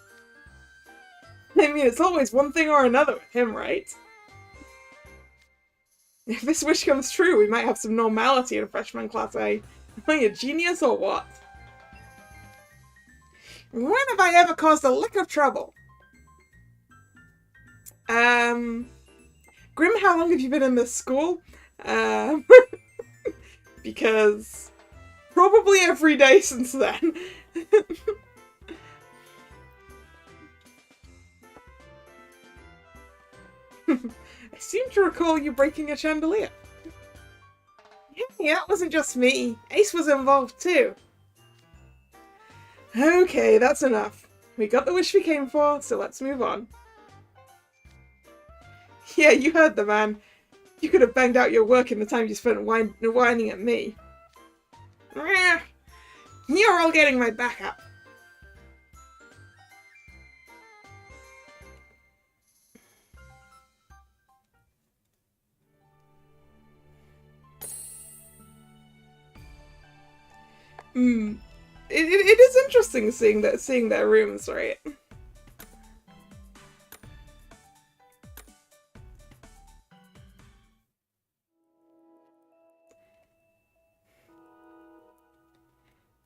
I mean, it's always one thing or another with him, right? If this wish comes true, we might have some normality in freshman class A. Are you a genius or what? When have I ever caused a lick of trouble? Grim, how long have you been in this school? Because probably every day since then. I seem to recall you breaking a chandelier. Yeah, it wasn't just me. Ace was involved too. Okay, that's enough. We got the wish we came for, so let's move on. Yeah, you heard the man. You could have banged out your work in the time you spent whining at me. You're all getting my back up. It is interesting seeing their rooms, right?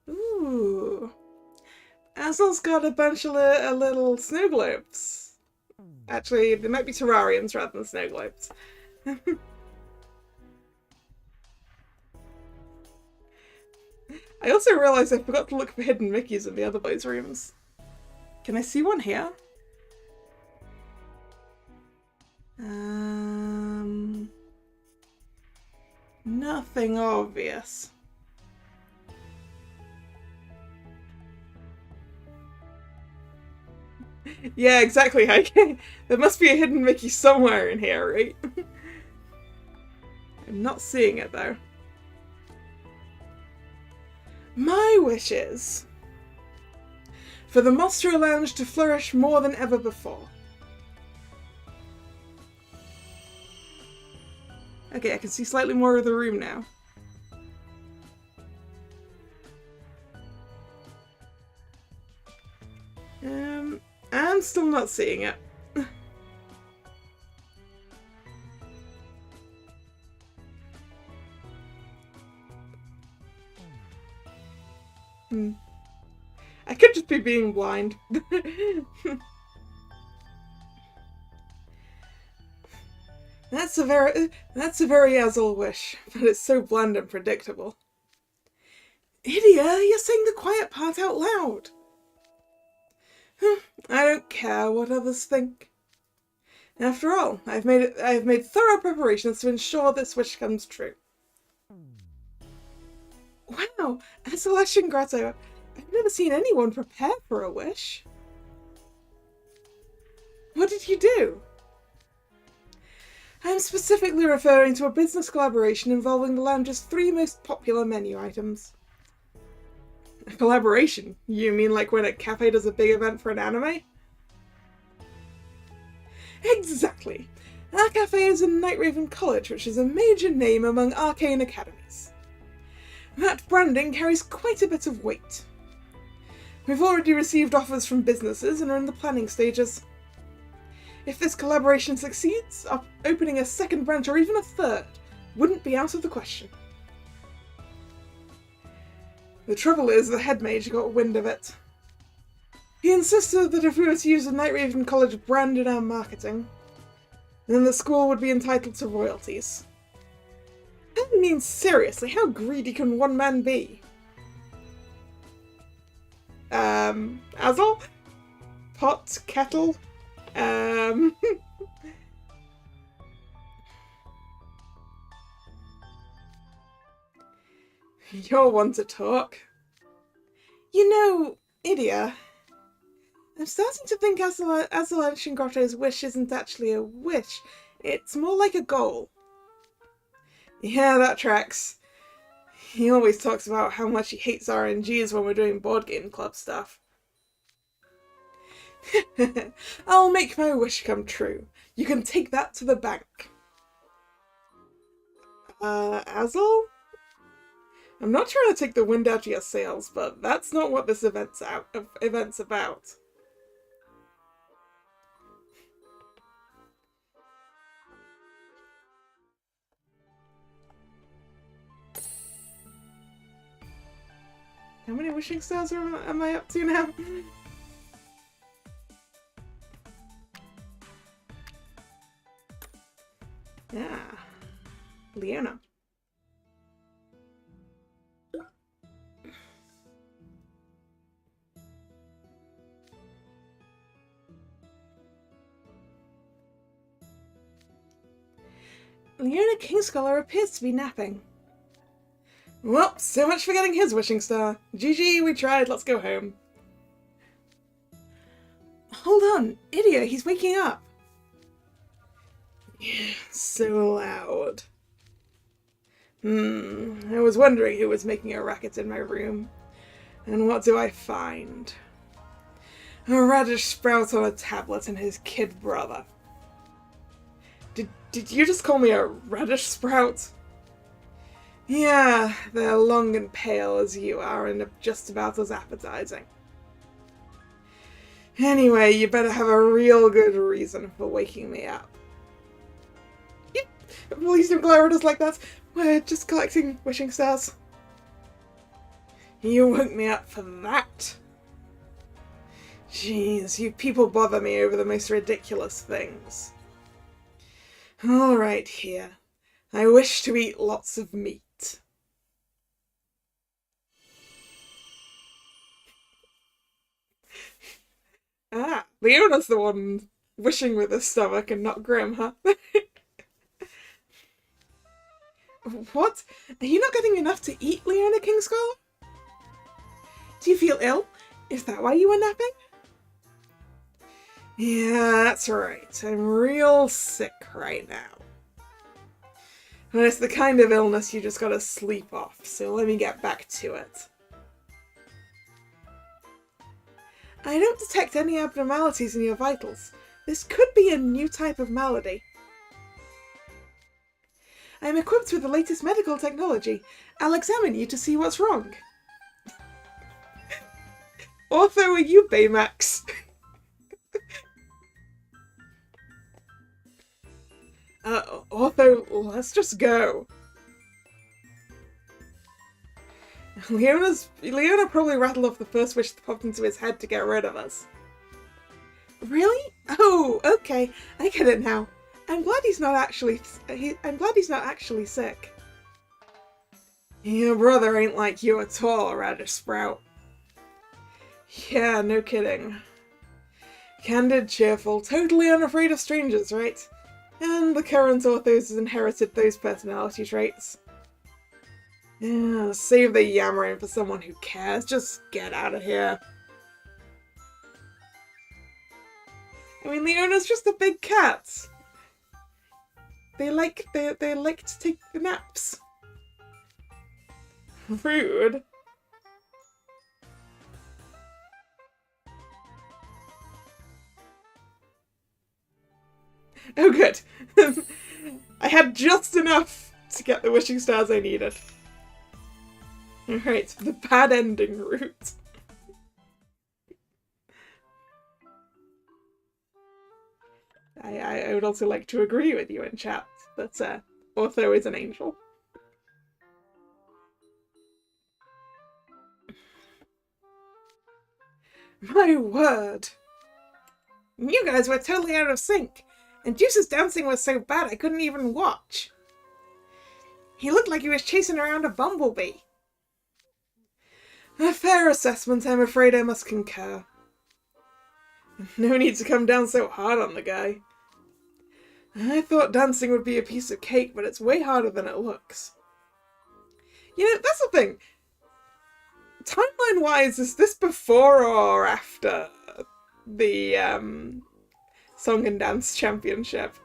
Ooh. Azel's got a bunch of little snow globes. Actually, they might be terrariums rather than snow globes. I also realised I forgot to look for hidden Mickeys in the other boys' rooms. Can I see one here? Nothing obvious. Yeah, exactly, Heike. There must be a hidden Mickey somewhere in here, right? I'm not seeing it, though. My wishes for the Mostro Lounge to flourish more than ever before. Okay, I can see slightly more of the room now. I'm still not seeing it. I could just be being blind. That's a very Azul wish, but it's so bland and predictable. Idia, you're saying the quiet part out loud. I don't care what others think. After all, I've made thorough preparations to ensure this wish comes true. Wow, Isolation Grotto. I've never seen anyone prepare for a wish. What did you do? I'm specifically referring to a business collaboration involving the lounge's 3 most popular menu items. A collaboration? You mean like when a cafe does a big event for an anime? Exactly. Our cafe is in Nightraven College, which is a major name among arcane academies. That branding carries quite a bit of weight. We've already received offers from businesses and are in the planning stages. If this collaboration succeeds, opening a 2nd branch or even a 3rd wouldn't be out of the question. The trouble is, the head mage got wind of it. He insisted that if we were to use the Nightraven College brand in our marketing, then the school would be entitled to royalties. I mean, seriously, how greedy can one man be? Azul? Pot? Kettle? You're one to talk. You know, Idia, I'm starting to think Isolation Grotto's wish isn't actually a wish. It's more like a goal. Yeah, that tracks. He always talks about how much he hates RNGs when we're doing board game club stuff. I'll make my wish come true. You can take that to the bank. Azul? I'm not trying to take the wind out of your sails, but that's not what this event's about. How many wishing stars am I up to now? Yeah. Leona. Leona Kingscholar appears to be napping. Well, so much for getting his wishing star. GG, we tried, let's go home. Hold on, Idia, he's waking up. So loud. I was wondering who was making a racket in my room. And what do I find? A radish sprout on a tablet and his kid brother. Did you just call me a radish sprout? Yeah, they're long and pale as you are and just about as appetizing. Anyway, you better have a real good reason for waking me up. Please don't glare at us like that. We're just collecting wishing stars. You woke me up for that? Jeez, you people bother me over the most ridiculous things. Alright, here. I wish to eat lots of meat. Ah, Leona's the one wishing with her stomach and not Grim, huh? What? Are you not getting enough to eat, Leona Kingscholar? Do you feel ill? Is that why you were napping? Yeah, that's right. I'm real sick right now. And it's the kind of illness you just gotta sleep off, so let me get back to it. I don't detect any abnormalities in your vitals. This could be a new type of malady. I'm equipped with the latest medical technology. I'll examine you to see what's wrong. Ortho, are you Baymax? Ortho, let's just go. Leona probably rattled off the first wish that popped into his head to get rid of us. Really? Oh, okay. I get it now. I'm glad he's not actually sick. Your brother ain't like you at all, Radish Sprout. Yeah, no kidding. Candid, cheerful, totally unafraid of strangers, right? And the current Orthos has inherited those personality traits. Yeah, save the yammering for someone who cares. Just get out of here. I mean, Leona's just a big cat. They like to take naps. Rude. Oh, good. I had just enough to get the wishing stars I needed. Alright, the bad ending route. I would also like to agree with you in chat that Ortho is an angel. My word. You guys were totally out of sync. And Juice's dancing was so bad I couldn't even watch. He looked like he was chasing around a bumblebee. A fair assessment, I'm afraid I must concur. No need to come down so hard on the guy. I thought dancing would be a piece of cake, but it's way harder than it looks. You know, that's the thing. Timeline-wise, is this before or after the Song and Dance Championship?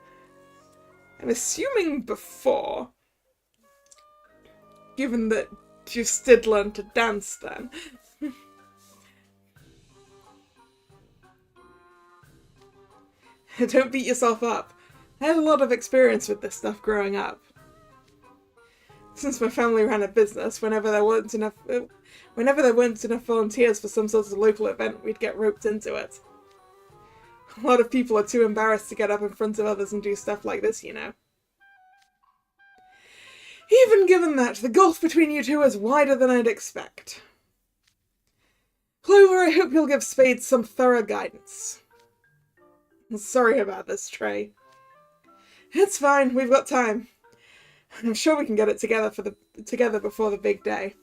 I'm assuming before, given that Juice did learn to dance then. Don't beat yourself up. I had a lot of experience with this stuff growing up. Since my family ran a business, whenever there weren't enough volunteers for some sort of local event, we'd get roped into it. A lot of people are too embarrassed to get up in front of others and do stuff like this, you know. Even given that, the gulf between you two is wider than I'd expect. Clover, I hope you'll give Spade some thorough guidance. Sorry about this, Trey. It's fine, we've got time. I'm sure we can get it together before the big day.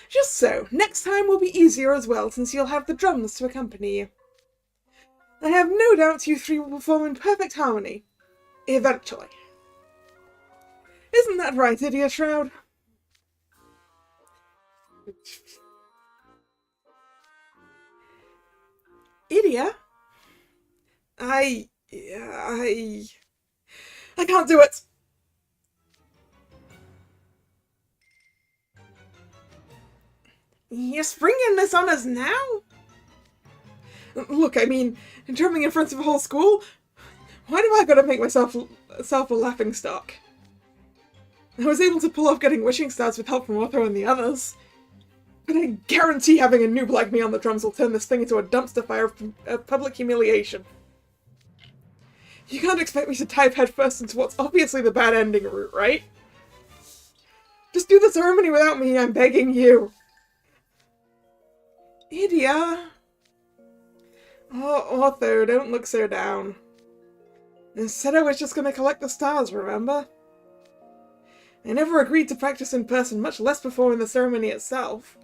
Just so, next time will be easier as well, since you'll have the drums to accompany you. I have no doubt you three will perform in perfect harmony. Eventually. Isn't that right, Idiot Shroud? Idia? I can't do it! You're springing this on us now? Look, I mean, drumming in front of a whole school? Why do I gotta make myself a laughingstock? I was able to pull off getting wishing stars with help from Ortho and the others. But I guarantee having a noob like me on the drums will turn this thing into a dumpster fire of public humiliation. You can't expect me to dive headfirst into what's obviously the bad ending route, right? Just do the ceremony without me, I'm begging you. Idia. Oh, Ortho, don't look so down. I said I was just gonna collect the stars, remember? I never agreed to practice in person, much less perform in the ceremony itself.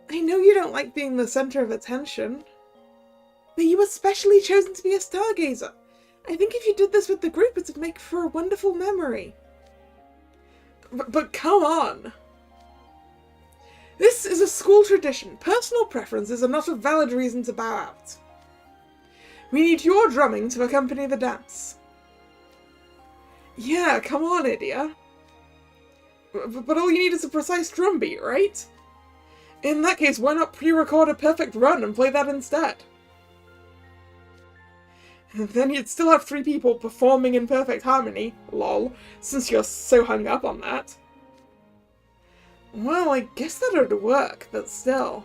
I know you don't like being the center of attention. But you were specially chosen to be a stargazer. I think if you did this with the group, it would make for a wonderful memory. But come on! This is a school tradition. Personal preferences are not a valid reason to bow out. We need your drumming to accompany the dance. Yeah, come on, Idia. But all you need is a precise drum beat, right? In that case, why not pre-record a perfect run and play that instead? Then you'd still have 3 people performing in perfect harmony, lol, since you're so hung up on that. Well, I guess that would work, but still.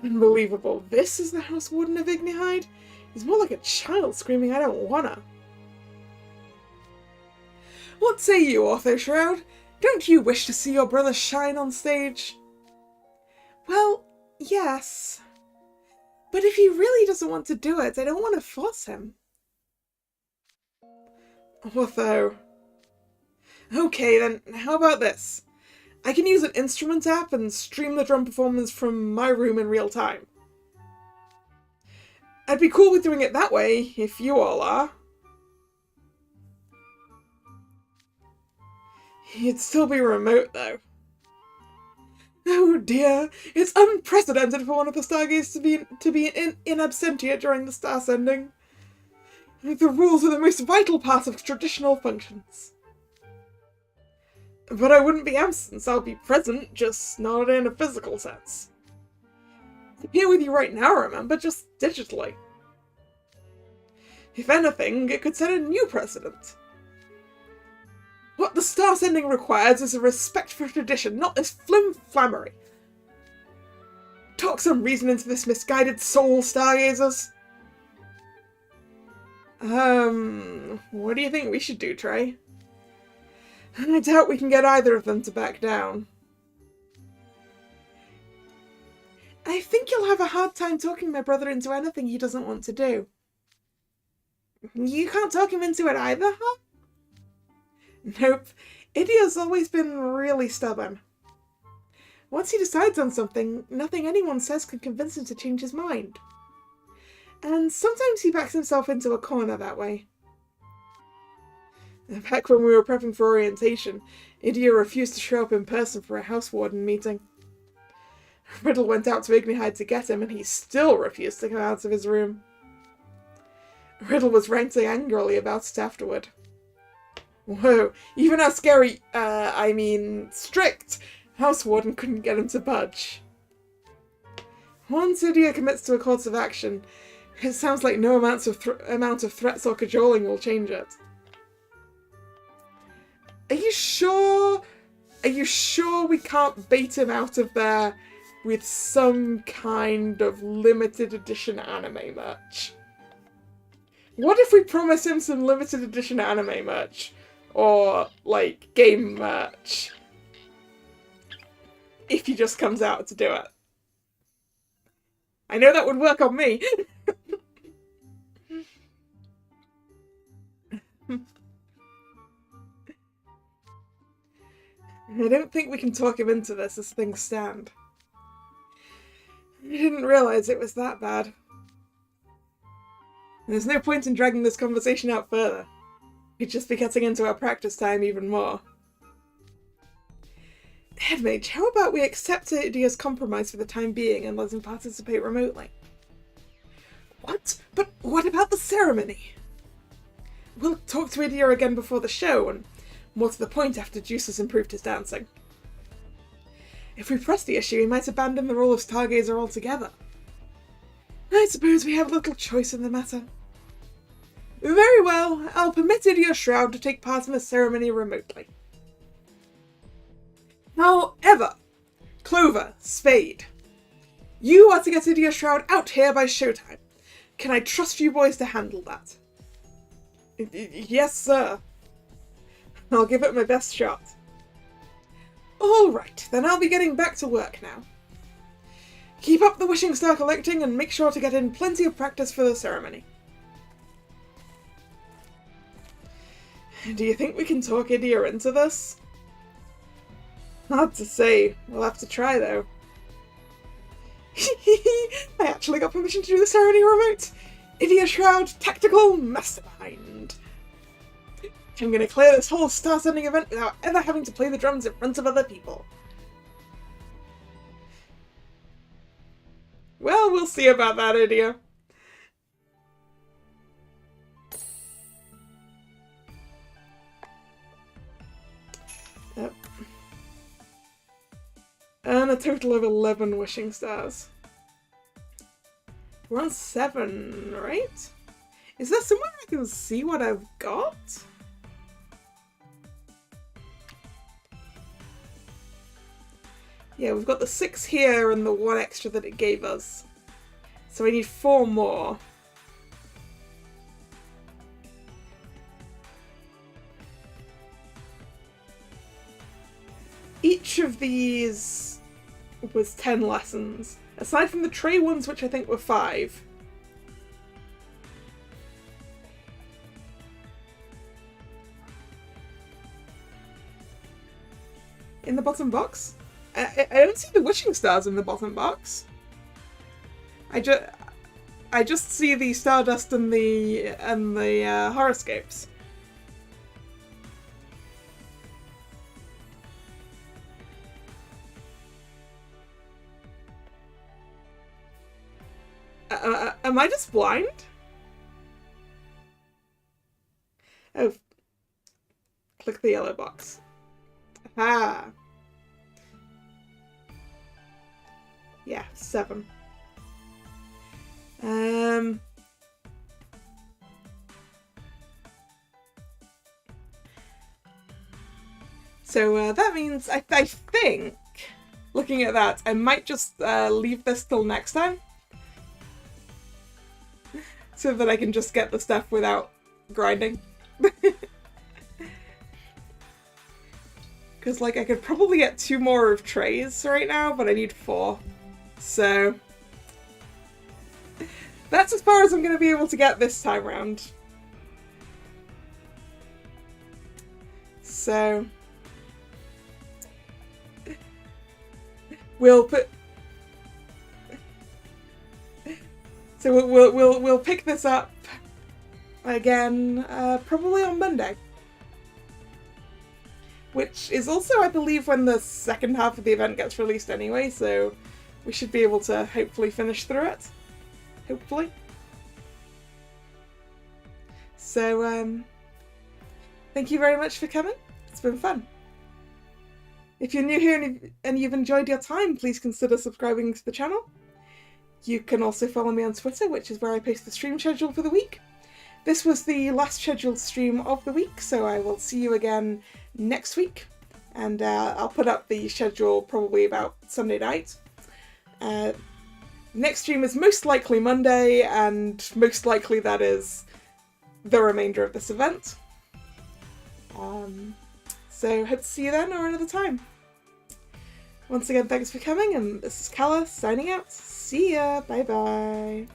Unbelievable. This is the House Warden of Ignihide? He's more like a child screaming, "I don't wanna." What say you, Ortho Shroud? Don't you wish to see your brother shine on stage? Well, yes. But if he really doesn't want to do it, I don't want to force him. Ortho. Okay then, how about this? I can use an instrument app and stream the drum performance from my room in real time. I'd be cool with doing it that way, if you all are. It'd still be remote, though. Oh dear, it's unprecedented for one of the Stargates to be in absentia during the star sending. The rules are the most vital part of traditional functions. But I wouldn't be absent, I'll be present, just not in a physical sense. I'm here with you right now, remember, just digitally. If anything, it could set a new precedent. What the star sending requires is a respect for tradition, not this flim-flammery. Talk some reason into this, misguided soul, stargazers. What do you think we should do, Trey? I doubt we can get either of them to back down. I think you'll have a hard time talking my brother into anything he doesn't want to do. You can't talk him into it either, huh? Nope. Idia's always been really stubborn. Once he decides on something, nothing anyone says can convince him to change his mind. And sometimes he backs himself into a corner that way. Back when we were prepping for orientation, Idia refused to show up in person for a House Warden meeting. Riddle went out to Ignihide to get him, and he still refused to come out of his room. Riddle was ranting angrily about it afterward. Whoa, even our scary, strict House Warden couldn't get him to budge. Once Idia commits to a course of action, it sounds like no amount of threats or cajoling will change it. Are you sure? Are you sure we can't bait him out of there with some kind of limited edition anime merch? What if we promise him some limited edition anime merch? Or, like, game merch? If he just comes out to do it. I know that would work on me. I don't think we can talk him into this as things stand. I didn't realise it was that bad. There's no point in dragging this conversation out further. We'd just be cutting into our practice time even more. Headmage, how about we accept Idia's compromise for the time being and let him participate remotely? What? But what about the ceremony? We'll talk to Idia again before the show, and more to the point after Juice has improved his dancing. If we press the issue, he might abandon the role of Stargazer altogether. I suppose we have little choice in the matter. Very well, I'll permit Idia Shroud to take part in the ceremony remotely. However, Clover, Spade, you are to get Idia Shroud out here by showtime. Can I trust you boys to handle that? Yes, sir. I'll give it my best shot. Alright, then I'll be getting back to work now. Keep up the wishing star collecting and make sure to get in plenty of practice for the ceremony. Do you think we can talk Idia into this? Hard to say. We'll have to try, though. I actually got permission to do the ceremony remote. Idia Shroud, tactical mastermind. I'm going to clear this whole star-sending event without ever having to play the drums in front of other people. Well, we'll see about that, Idia. Yep. And a total of 11 wishing stars. We're on 7, right? Is there somewhere I can see what I've got? Yeah, we've got the 6 here and the 1 extra that it gave us. So we need 4 more. Each of these was 10 lessons, aside from the tray ones, which I think were 5. In the bottom box? I don't see the wishing stars in the bottom box. I just see the stardust and the horoscopes. Am I just blind? Oh, click the yellow box. Ah. Yeah, 7. So that means I think, looking at that, I might just leave this till next time. So that I can just get the stuff without grinding. Because, like, I could probably get 2 more of trays right now, but I need 4. So that's as far as I'm going to be able to get this time round. So we'll put... So we'll pick this up again, probably on Monday. Which is also, I believe, when the second half of the event gets released anyway, so we should be able to hopefully finish through it. Hopefully. So, thank you very much for coming. It's been fun. If you're new here and you've enjoyed your time, please consider subscribing to the channel. You can also follow me on Twitter, which is where I post the stream schedule for the week. This was the last scheduled stream of the week, so I will see you again next week. And I'll put up the schedule probably about Sunday night. Next stream is most likely Monday, and most likely that is the remainder of this event. So hope to see you then or another time. Once again, thanks for coming, and this is Kalla signing out. See ya! Bye bye!